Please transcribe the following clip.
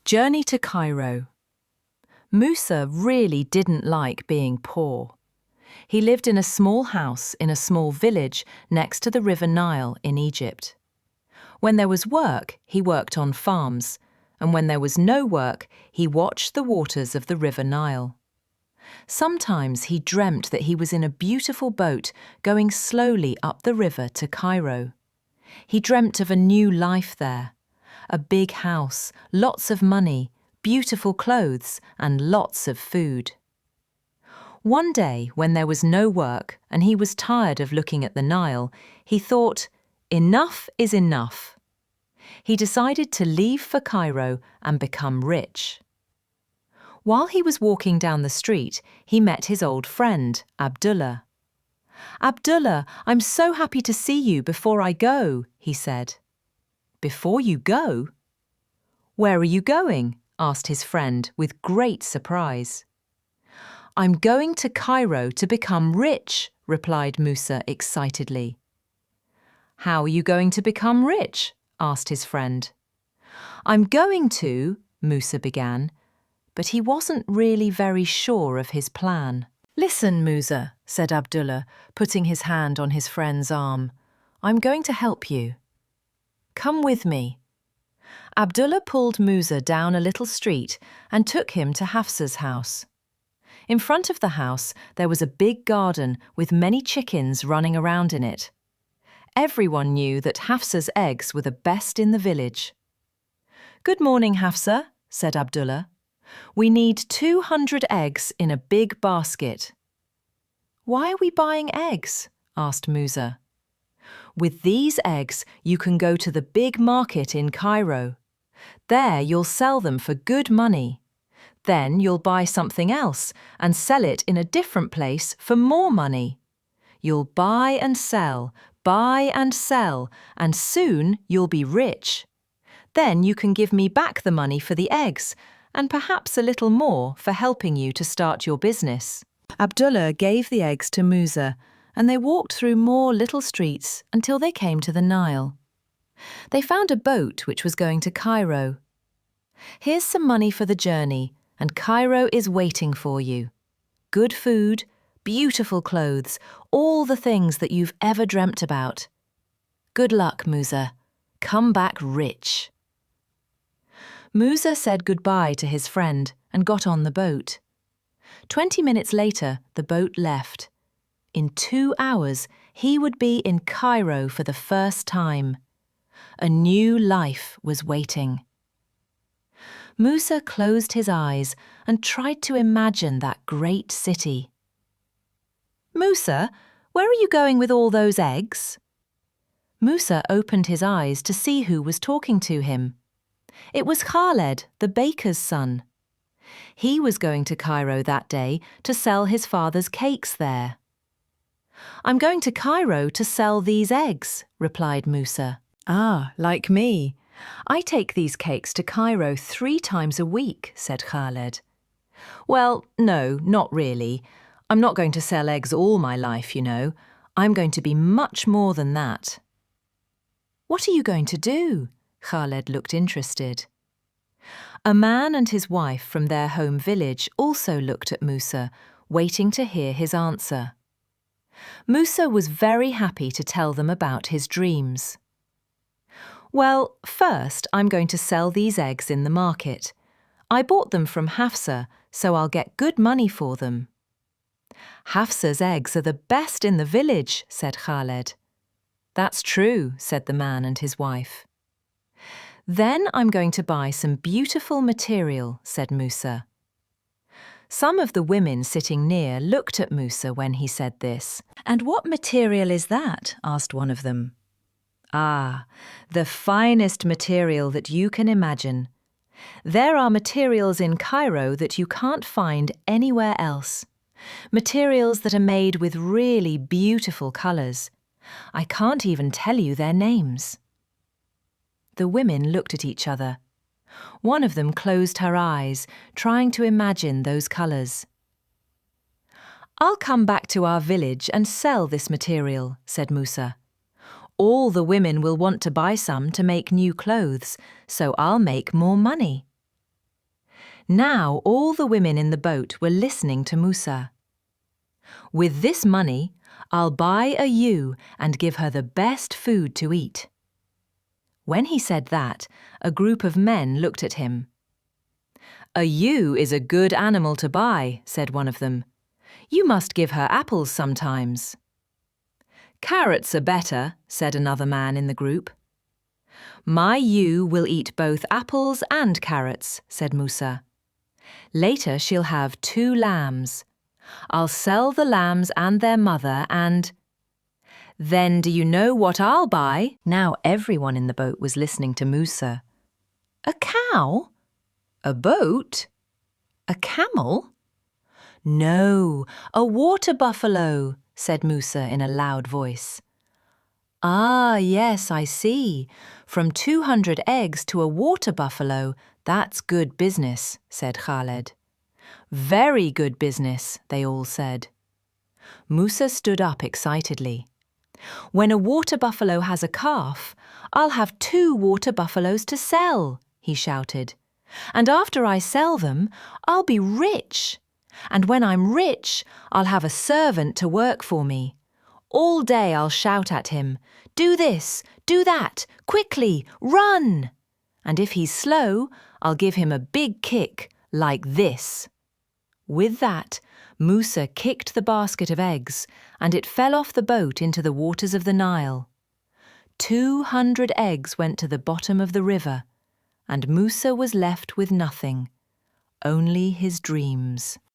Journey to Cairo. Musa really didn't like being poor. He lived in a small house in a small village next to the River Nile in Egypt. When there was work, he worked on farms, and when there was no work, he watched the waters of the River Nile. Sometimes he dreamt that he was in a beautiful boat going slowly up the river to Cairo. He dreamt of a new life there. A big house, lots of money, beautiful clothes, and lots of food. One day, when there was no work and he was tired of looking at the Nile, he thought, enough is enough. He decided to leave for Cairo and become rich. While he was walking down the street, he met his old friend, Abdullah. "Abdullah, I'm so happy to see you before I go," he said. "Before you go?" "Where are you going?" asked his friend with great surprise. "I'm going to Cairo to become rich," replied Musa excitedly. "How are you going to become rich?" asked his friend. "I'm going to," Musa began, but he wasn't really very sure of his plan. "Listen, Musa," said Abdullah, putting his hand on his friend's arm. "I'm going to help you. Come with me." Abdullah pulled Musa down a little street and took him to Hafsa's house. In front of the house, there was a big garden with many chickens running around in it. Everyone knew that Hafsa's eggs were the best in the village. "Good morning, Hafsa," said Abdullah. "We need 200 eggs in a big basket." "Why are we buying eggs?" asked Musa. "With these eggs, you can go to the big market in Cairo. There you'll sell them for good money. Then you'll buy something else and sell it in a different place for more money. You'll buy and sell, and soon you'll be rich. Then you can give me back the money for the eggs, and perhaps a little more for helping you to start your business." Abdullah gave the eggs to Musa, and they walked through more little streets until they came to the Nile. They found a boat which was going to Cairo. "Here's some money for the journey, and Cairo is waiting for you. Good food, beautiful clothes, all the things that you've ever dreamt about. Good luck, Musa. Come back rich." Musa said goodbye to his friend and got on the boat. 20 minutes later, the boat left. In 2 hours, he would be in Cairo for the first time. A new life was waiting. Musa closed his eyes and tried to imagine that great city. "Musa, where are you going with all those eggs?" Musa opened his eyes to see who was talking to him. It was Khaled, the baker's son. He was going to Cairo that day to sell his father's cakes there. "I'm going to Cairo to sell these eggs," replied Musa. "Ah, like me. I take these cakes to Cairo 3 times a week," said Khaled. "Well, no, not really. I'm not going to sell eggs all my life, you know. I'm going to be much more than that." "What are you going to do?" Khaled looked interested. A man and his wife from their home village also looked at Musa, waiting to hear his answer. Musa was very happy to tell them about his dreams. "Well, first I'm going to sell these eggs in the market. I bought them from Hafsa, so I'll get good money for them." "Hafsa's eggs are the best in the village," said Khaled. "That's true," said the man and his wife. "Then I'm going to buy some beautiful material," said Musa. Some of the women sitting near looked at Musa when he said this. "And what material is that?" asked one of them. "Ah, the finest material that you can imagine. There are materials in Cairo that you can't find anywhere else. Materials that are made with really beautiful colours. I can't even tell you their names." The women looked at each other. One of them closed her eyes, trying to imagine those colours. "I'll come back to our village and sell this material," said Musa. "All the women will want to buy some to make new clothes, so I'll make more money." Now all the women in the boat were listening to Musa. "With this money, I'll buy a ewe and give her the best food to eat." When he said that, a group of men looked at him. "A ewe is a good animal to buy," said one of them. "You must give her apples sometimes." "Carrots are better," said another man in the group. "My ewe will eat both apples and carrots," said Musa. "Later she'll have 2 lambs. I'll sell the lambs and their mother and—" "Then do you know what I'll buy?" Now everyone in the boat was listening to Musa. "A cow? A boat? A camel?" "No, a water buffalo," said Musa in a loud voice. "Ah, yes, I see. From 200 eggs to a water buffalo, that's good business," said Khaled. "Very good business," they all said. Musa stood up excitedly. "When a water buffalo has a calf, I'll have 2 water buffaloes to sell," he shouted. "And after I sell them, I'll be rich. And when I'm rich, I'll have a servant to work for me. All day I'll shout at him, 'Do this, do that, quickly, run!' And if he's slow, I'll give him a big kick, like this." With that, Musa kicked the basket of eggs, and it fell off the boat into the waters of the Nile. 200 eggs went to the bottom of the river, and Musa was left with nothing, only his dreams.